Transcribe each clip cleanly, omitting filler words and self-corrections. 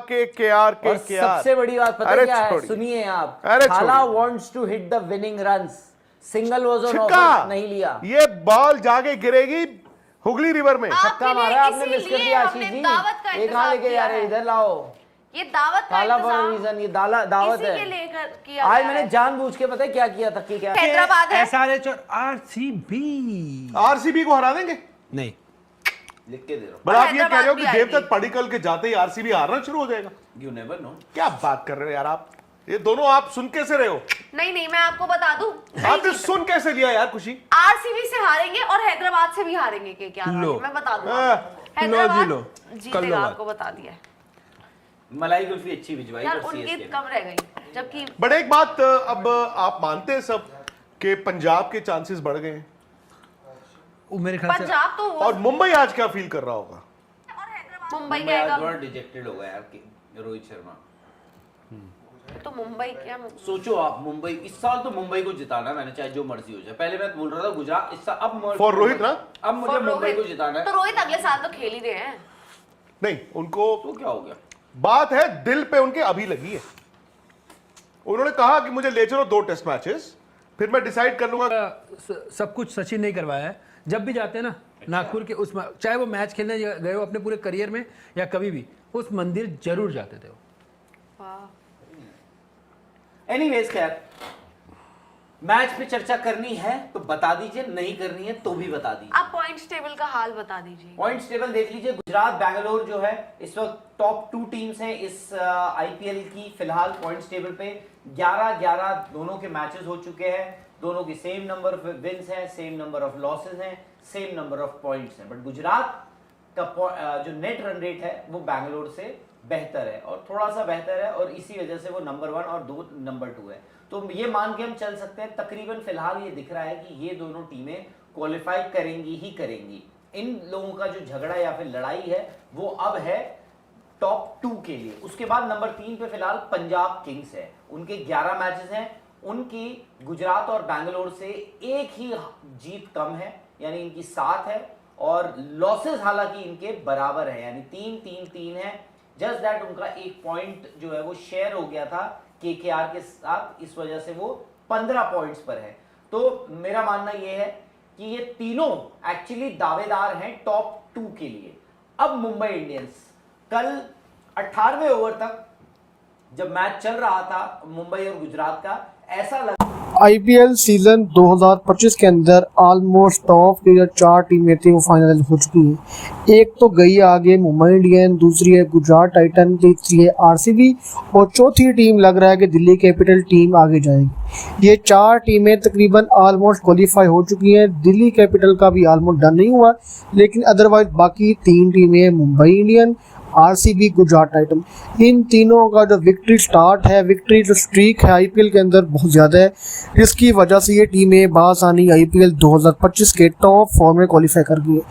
के सबसे बड़ी बात पता क्या है, सुनिए आप, Thala wants to hit the winning runs, single was on offer, नहीं लिया। ये बॉल जाके गिरेगी हुगली रिवर में। छक्का मारा आपने, मिस कर दिया आशीष जी। एक कहां लेके जा रहे, इधर लाओ। ये दावत का रीजन, ये दावत है। आज मैंने जानबूझ के पता है क्या किया था कि क्या हैदराबाद है, एसआरएच और आरसीबी को हरा देंगे। नहीं, लिख के दे रहा हूं। बट आप ये कह रहे हो कि देवदत्त पडिक्कल के जाते ही आरसीबी हारना शुरू हो जाएगा? You never know. क्या बात कर रहे हो यार आप? ये दोनों आप सुन कैसे रहे हो? नहीं मैं आपको बता दूं, आपने सुन कैसे लिया यार? खुशी आरसीबी से हारेंगे और हैदराबाद से भी हारेंगे के क्या? मैं बता दूं, हैदराबाद जीतेगा, आपको बता दिया। मलाई कुल्फी अच्छी भिजवाई यार, उनकी कम रह गई, जबकि बट एक बात, अब आप मानते हैं सब कि पंजाब के चांसेस बढ़ गए हैं? मेरे ख्याल से पंजाब तो और मुंबई आज क्या फील कर रहा होगा? मुंबई गएगा, थोड़ा डिजेक्टेड हो गया यार रोहित शर्मा। तो मुंबई क्या, सोचो आप, मुंबई इस साल तो मुंबई को जिताना, मैंने चाहे जो मर्जी हो जाए। पहले मैं बोल रहा था गुजरात, इस साल अब फॉर रोहित ना, अब मुझे मुंबई को जिताना है। तो रोहित अगले साल तो खेल ही रहे हैं। नहीं उनको तो क्या हो गया, बात है दिल पे उनके अभी लगी है। उन्होंने कहा कि मुझे ले चलो 2 टेस्ट मैचेस, फिर मैं डिसाइड कर लूंगा। सब कुछ सचिन नहीं करवाया है। जब भी जाते हैं ना नागपुर के उस, चाहे वो मैच खेलने गए हो अपने पूरे करियर में या कभी भी, उस मंदिर जरूर जाते थे वो। एनीवेज खैर, मैच पे चर्चा करनी है तो बता दीजिए, नहीं करनी है तो भी बता दीजिए। आप पॉइंट्स टेबल का हाल बता दीजिए। पॉइंट्स टेबल देख लीजिए। गुजरात बैंगलोर जो है इस वक्त टॉप 2 टीम्स हैं इस आईपीएल की। फिलहाल पॉइंट्स टेबल पे 11-11 दोनों के मैचेस हो चुके हैं। दोनों की सेम नंबर ऑफ विन्स हैं, सेम नंबर ऑफ लॉसेस हैं, सेम नंबर ऑफ पॉइंट्स हैं। बट गुजरात का जो नेट रन रेट है वो बैंगलोर से बेहतर है और थोड़ा सा बेहतर है, और इसी वजह से वो नंबर 1 और 2 नंबर 2 है। तो ये मान के हम चल सकते हैं तकरीबन फिलहाल ये दिख रहा है कि ये दोनों टीमें क्वालिफाई करेंगी ही करेंगी। इन लोगों का जो झगड़ा या फिर लड़ाई है वो अब है टॉप 2 के लिए। उसके बाद नंबर 3 पे फिलहाल पंजाब किंग्स है, उनके 11 मैचेस हैं। उनकी गुजरात और बैंगलोर से एक ही जीत कम है, यानी इनकी 7 है, और लॉसेस हालांकि इनके बराबर है, यानी 3-3-3 है। जस्ट दैट उनका एक पॉइंट जो है वो शेयर हो गया था केकेआर के साथ, इस वजह से वो 15 पॉइंट्स पर है। तो मेरा मानना यह है कि ये तीनों एक्चुअली दावेदार हैं टॉप 2 के लिए। अब मुंबई इंडियंस, कल 18वें ओवर तक जब मैच चल रहा था मुंबई और गुजरात का, ऐसा लगा आईपीएल सीजन 2025 के अंदर ऑलमोस्ट टॉप की जो 4 टीमें थी वो फाइनल हो चुकी हैं। एक तो गई आगे मुंबई इंडियन, दूसरी है गुजरात टाइटन, तीसरी है आरसीबी, और चौथी टीम लग रहा है कि दिल्ली कैपिटल टीम आगे जाएगी। ये 4 टीमें तकरीबन ऑलमोस्ट क्वालिफाई हो चुकी हैं। दिल्ली कैपिटल का भी ऑलमोस्ट डन नहीं हुआ, लेकिन अदरवाइज बाकी 3 टीमें Mumbai Indian, RCB, Gujarat Titan, इन तीनों का जो विक्ट्री स्टार्ट है, विक्ट्री जो स्ट्रीक है आईपीएल के अंदर बहुत ज़्यादा है। इसकी वजह से ये टीमें बासानी आईपीएल 2025 के टॉप 4 में क्वालिफाई कर गई है।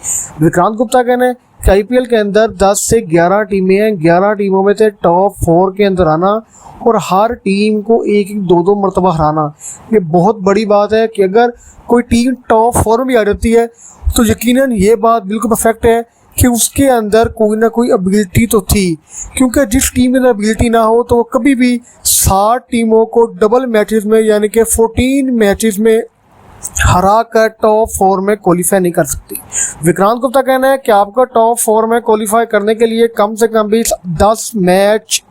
विक्रांत गुप्ता कहना है कि आईपीएल के अंदर 10 से 11 टीमें हैं, 11 टीमों में से टॉप 4 के अंदर आना और हर टीम को 1-1, 2-2 मरतबा हराना, ये बहुत बड़ी बात है। कि अगर कोई टीम टॉप 4 में भी आ जाती है तो यकीनन ये बात बिल्कुल परफेक्ट है कि उसके अंदर कोई ना कोई एबिलिटी तो थी, क्योंकि जिस टीम के अंदर एबिलिटी ना हो तो वो कभी भी 60 टीमों को डबल मैचेस में यानी कि 14 मैचेस में हरा कर टॉप 4 में क्वालिफाई नहीं कर सकती। विक्रांत गुप्ता कहना है कि आपका टॉप 4 में क्वालिफाई करने के लिए कम से कम भी 10 मैच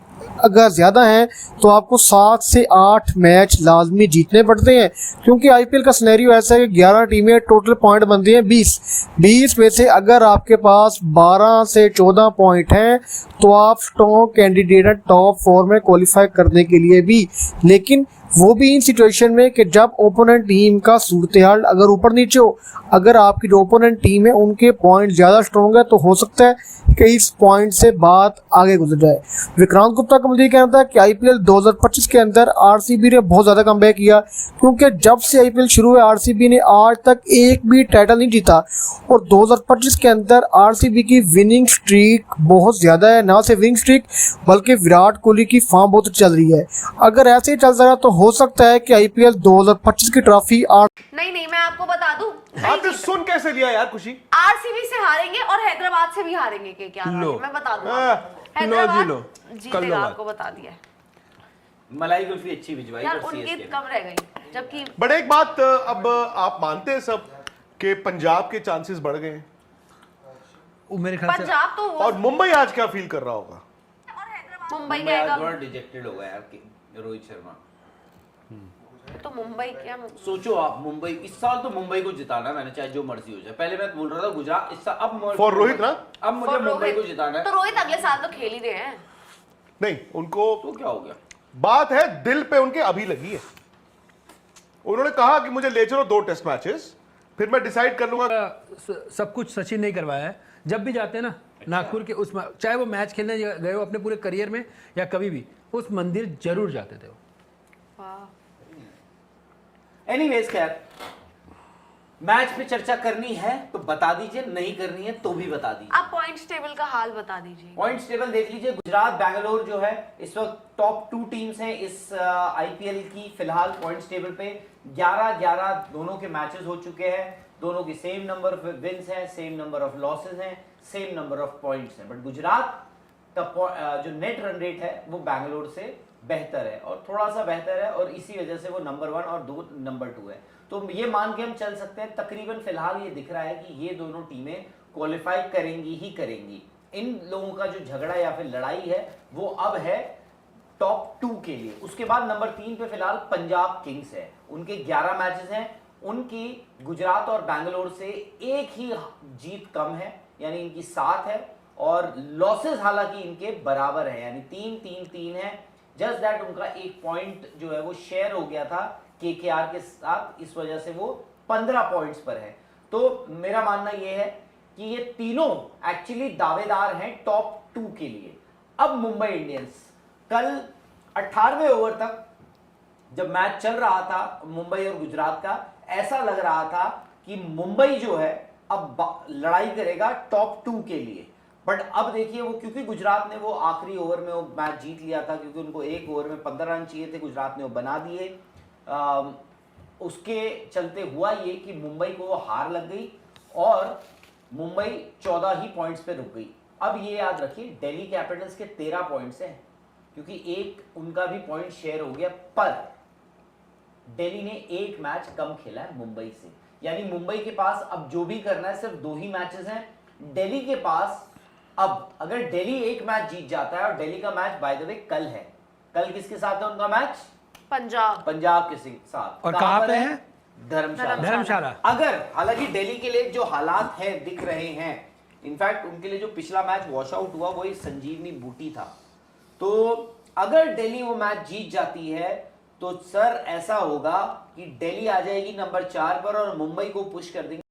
अगर ज़्यादा हैं तो आपको 7 से 8 मैच लाजमी जीतने पड़ते हैं, क्योंकि आईपीएल का सिनेरियो ऐसा है कि 11 टीमें, टोटल पॉइंट बनते हैं 20 में से अगर आपके पास 12 से 14 पॉइंट हैं तो आप स्ट्रॉन्ग कैंडिडेट हैं टॉप 4 में क्वालिफाई करने के लिए भी। लेकिन वो भी इन सिचुएशन में कि जब ओपोनेंट टीम का सूरत हाल अगर ऊपर नीचे हो, अगर आपकी जो ओपोनेंट टीम है उनके पॉइंट ज़्यादा स्ट्रॉन्ग है तो हो सकता है कि इस पॉइंट से बात आगे गुजर जाए। विक्रांत गुप्ता का मुझे कहना था कि आईपीएल 2025 के अंदर आरसीबी ने बहुत ज़्यादा कमबैक किया, क्योंकि जब से आईपीएल शुरू हुआ आरसीबी ने आज तक एक भी टाइटल नहीं जीता, और 2025 के अंदर आरसीबी की विनिंग स्ट्रीक बहुत ज़्यादा है। ना सिर्फ विनिंग स्ट्रीक बल्कि विराट कोहली की फॉर्म बहुत चल रही है। अगर ऐसे ही चलता रहा तो हो सकता है कि आईपीएल 2025 की ट्रॉफी नहीं मैं आपको बता दूं, आपने सुन कैसे लिया यार खुशी? आरसीबी से हारेंगे और हैदराबाद से भी हारेंगे के लो। मैं बता दूं हाँ। हैदराबाद लो। जीतेगा, आपको बता दिया है। मलाई कुल्फी अच्छी भिजवाई यार पर उनकी सीएसके कम रह गई, जबकि बट एक बात अब आप मानते हैं सब कि पंजाब के चांसेस बढ़ गए हैं, वो मेरे ख्याल से पंजाब तो और मुंबई आज क्या फील कर रहा होगा? मुंबई जाएगा थोड़ा डिजेक्टेड हो गया यार रोहित शर्मा। तो मुंबई क्या सोचो आप, मुंबई इस साल तो मुंबई को जिताना, मैंने चाहे जो मर्जी हो जाए। पहले मैं बोल रहा था गुजरात, इस साल अब For रोहित ना? अब मुझे मुंबई को जिताना है। तो रोहित अगले साल तो खेल ही रहे हैं। नहीं, उनको तो क्या हो गया? बात है दिल पे उनके अभी लगी है। उन्होंने कहा कि मुझे ले चलो 2 टेस्ट मैचेस, फिर मैं डिसाइड कर लूंगा। सब कुछ सचिन नहीं करवाया है। जब भी जाते हैं ना नागपुर के उसमें, चाहे वो मैच खेलने गए हो अपने पूरे करियर में या कभी भी, उस मंदिर जरूर जाते थे वो। एनीवेज खैर, मैच पे चर्चा करनी है तो बता दीजिए, नहीं करनी है तो भी बता दीजिए। आप पॉइंट्स टेबल का हाल बता दीजिए। पॉइंट्स टेबल देख लीजिए। गुजरात बैंगलोर जो है इस वक्त टॉप 2 टीम्स हैं इस आईपीएल की फिलहाल पॉइंट्स टेबल पे। 11-11 दोनों के मैचेस हो चुके हैं, दोनों की सेम नंबर ऑफ विन्स हैं, सेम नंबर ऑफ लॉसेस हैं, सेम नंबर ऑफ पॉइंट्स हैं। बट गुजरात का जो नेट रन रेट है वो बैंगलोर से बेहतर है और थोड़ा सा बेहतर है, और इसी वजह से वो नंबर 1 और 2 नंबर 2 है। तो ये मान के हम चल सकते हैं तकरीबन फिलहाल ये दिख रहा है कि ये दोनों टीमें क्वालिफाई करेंगी ही करेंगी। इन लोगों का जो झगड़ा या फिर लड़ाई है वो अब है टॉप 2 के लिए। उसके बाद नंबर 3 पे फिलहाल पंजाब किंग्स है, उनके 11 मैचेस हैं, उनकी गुजरात और बैंगलोर से एक ही जीत कम है, यानी इनकी 7 है, और लॉसेस हालांकि इनके बराबर है, यानी 3-3-3 है। जस्ट दैट उनका एक पॉइंट जो है वो शेयर हो गया था केकेआर के साथ, इस वजह से वो 15 पॉइंट्स पर है। तो मेरा मानना यह है कि ये तीनों एक्चुअली दावेदार हैं टॉप 2 के लिए। अब मुंबई इंडियंस कल 18वें ओवर तक जब मैच चल रहा था मुंबई और गुजरात का, ऐसा लग रहा था कि मुंबई जो है अब लड़ाई करेगा टॉप 2 के लिए। बट अब देखिए वो, क्योंकि गुजरात ने वो आखिरी ओवर में वो मैच जीत लिया था, क्योंकि उनको एक ओवर में 15 रन चाहिए थे, गुजरात ने वो बना दिए। उसके चलते हुआ ये कि मुंबई को वो हार लग गई और मुंबई 14 ही पॉइंट्स पे रुक गई। अब ये याद रखिए दिल्ली कैपिटल्स के 13 पॉइंट्स हैं, क्योंकि एक उनका भी पॉइंट शेयर हो गया, पर दिल्ली ने एक मैच कम खेला है मुंबई से, यानी मुंबई के पास अब जो भी करना है सिर्फ 2 ही मैचेस हैं। दिल्ली के पास अब अगर दिल्ली एक मैच जीत जाता है, और दिल्ली का मैच बाय द वे कल है, कल किसके साथ है उनका मैच? पंजाब के साथ। और कहां पे है? धर्मशाला। अगर हालांकि दिल्ली के लिए जो हालात है दिख रहे हैं, इनफैक्ट उनके लिए जो पिछला मैच वॉश आउट हुआ वो संजीवनी बूटी था, तो अगर दिल्ली वो मैच जीत जाती है तो सर ऐसा होगा कि दिल्ली आ जाएगी नंबर 4 पर और मुंबई को पुश कर देंगे